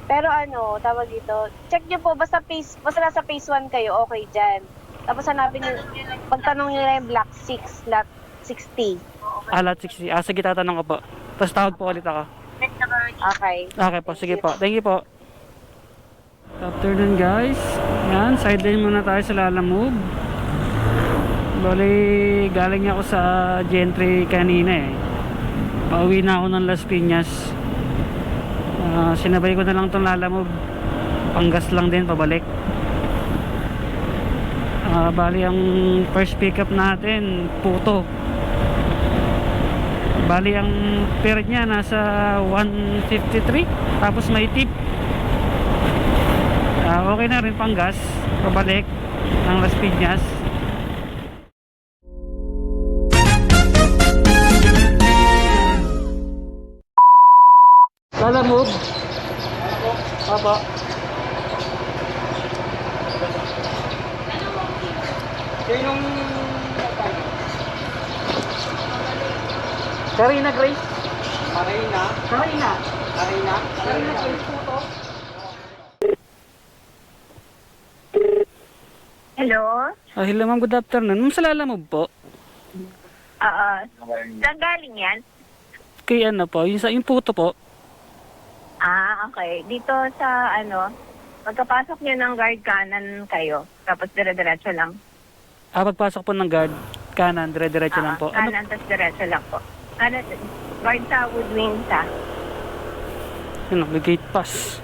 Pero ano, tawag dito, check nyo po, basta nasa phase 1 kayo, okay dyan. Tapos hanapin nyo, pagtanong nyo na yung block 6, lot 60. Lot 60. Sige, tatanong ko po. Tapos tawag po ulit ako. Okay. Okay po, sige po. Thank you po. Good afternoon guys. Yan, sideline muna tayo sa Lalamove. Bali, galing ako sa Gentry kanina eh. Pauwi na ako ng Las Piñas. Sinabay ko na lang itong Lalamove. Panggas lang din, pabalik. Bali, ang first pickup natin, Puto. Bali, ang fare niya nasa 153. Tapos may tip. Okay na rin panggas, pabalik ng Las Piñas. Lalamove. Opo. Sinong Karina Grace. Marina? Karina. Marina? Karina Grace po to. Hello? Hello ma'am, good afternoon. Ma'am, sa Lalamove po. Saan galing yan? Kay ano po, yung Puto po. Okay. Dito sa pagkapasok niyo ng guard kanan kayo, tapos dire-diretso lang. Pagpasok po ng guard kanan, dire-diretso lang po. Ano? Kanan, tapos diretso lang po. Kanan, guard sa Woodwinds Yun, may gate pass.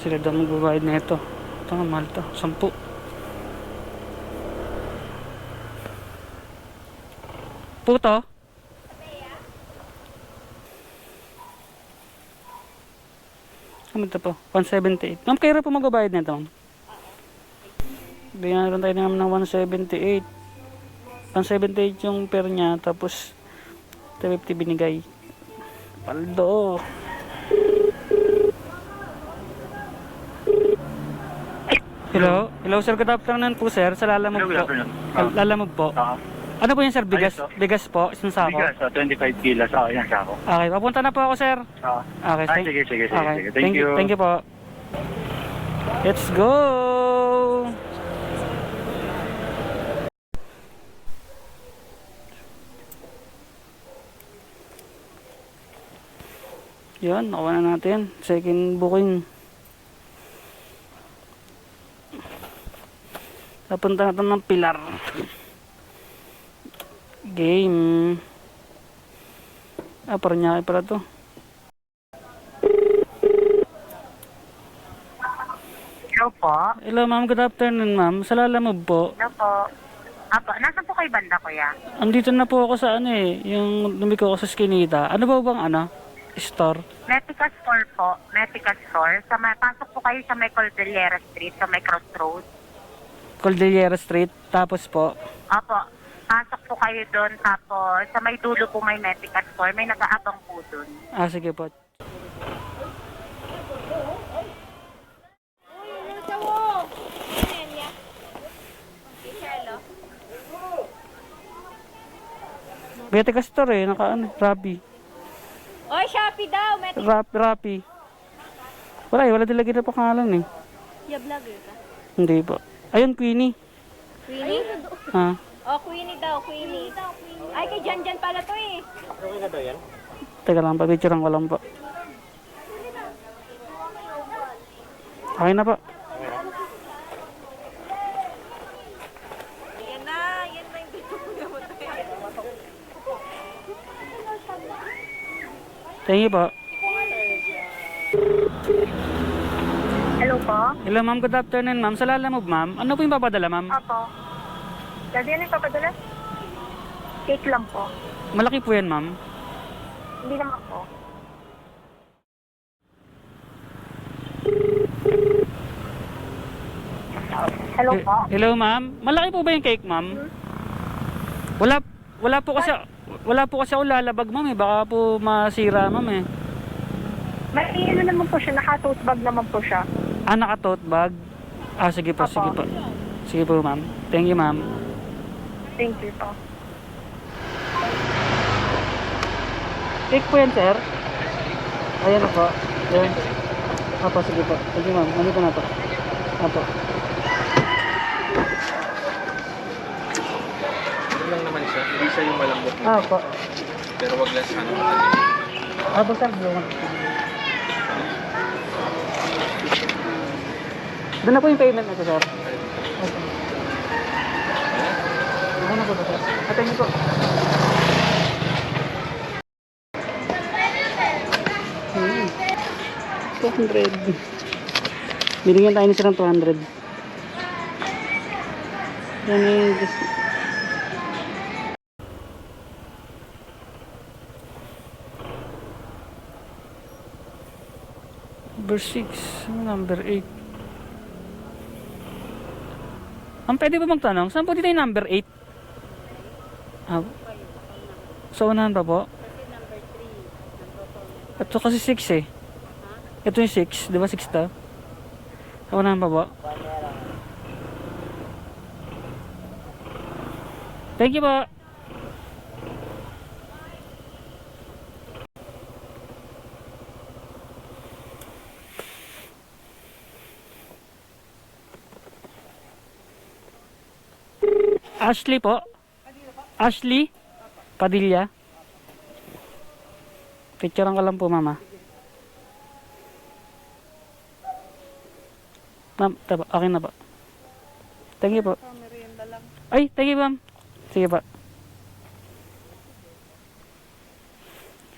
Sila daw magbabayad na ito. Ito nga, mahal to. 10. Puto? Ano ito po? 178. Ma'am, kayo rin po magbabayad na ito, ma'am. Bigyan rin tayo naman ng 178. 178 yung per niya, tapos 250 binigay. Paldo. Hello? Hello sir, good afternoon po sir. Sa Lalamove Hello, good po. afternoon. Lalamove po. Ano po yan sir? Bigas? Ayos, Bigas po? Isang sako? Bigas, 25 kilos. Yan sako. Okay, papunta na po ako sir. Okay, Sige. okay. Thank you. Thank you po. Let's go! Yan, nakuha na natin. Second booking. Napunta na ito ng Pilar. Game. Paranaque pala to. Hello po? Hello ma'am, good afternoon ma'am. Sa Lalamove po. Hello po? Nasaan po kayo banda, kuya? Andito na po ako sa yung lumiko ako sa Skinita. Ano ba bang store? Metica Store po. Metica Store. Pasok po kayo sa may Cordillera Street, sa may Crossroads. Cordillera Street, tapos po. Opo. Pasok po kayo doon, tapos sa may dulo po may Metica Store. May nag-aabang po doon. Sige po. Metica Store Rappi. Oy, Shopee daw. Rappi. Wala dilagay na pangalan Ya vlogger ka? Hindi po. Ayun, Queenie. Queenie? Queenie daw, Queenie. Ay, kay Jan pala to eh. Okay na daw yan? Teka lang, pabitsuran ko lang po. Okay na po. Yan na yung pinagmamot. Thank you po. Hello po? Hello ma'am, good afternoon ma'am. Sa Lalamove ma'am, ano po yung papadala ma'am? Opo. Dati yan yung papadala? Cake lang po. Malaki po yan ma'am. Hindi naman po. Hello po? Hello ma'am. Malaki po ba yung cake ma'am? Wala po kasi ako lalabag ma'am baka po masira ma'am May naman po siya, naka-tote bag naman po siya. Naka-tote bag? Sige po, Opo. sige po. Sige po ma'am. Thank you ma'am. Thank you po. Cake po yan sir. Ayan na po. Ayan. Apo, sige po. Sige ma'am, ano po na po? Apo. Ano lang naman siya, hindi siya yung malambot na. Apo. Pero wag lang sana matalim. Apo sir, doon. Doon na po yung payment na to, sir. Okay. Doon na po to, sir. Atay niyo po. Hmm. 200. Binigyan tayo ni sir ng 200. Yan yung number 6, number 8. Ang pwede ba magtanong? Saan po dito yung number 8? Ah, so, unahan pa po? Ito kasi 6 eh. Ito yung 6, di ba 6 to? So, unahan pa po? Thank you po. Ashley po. Ashley Padilla. Picturean ka lang po, mama. Ma'am, okay na po. Thank you po. Ay, thank you, ma'am. Sige po.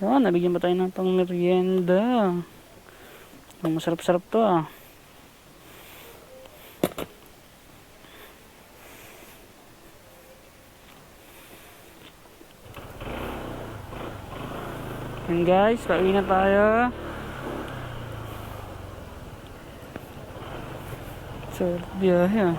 Yan, nabigyan ba tayo ng pang merienda? Masarap-sarap to ah. Yan guys, pauwi na tayo. So, biyahe ah.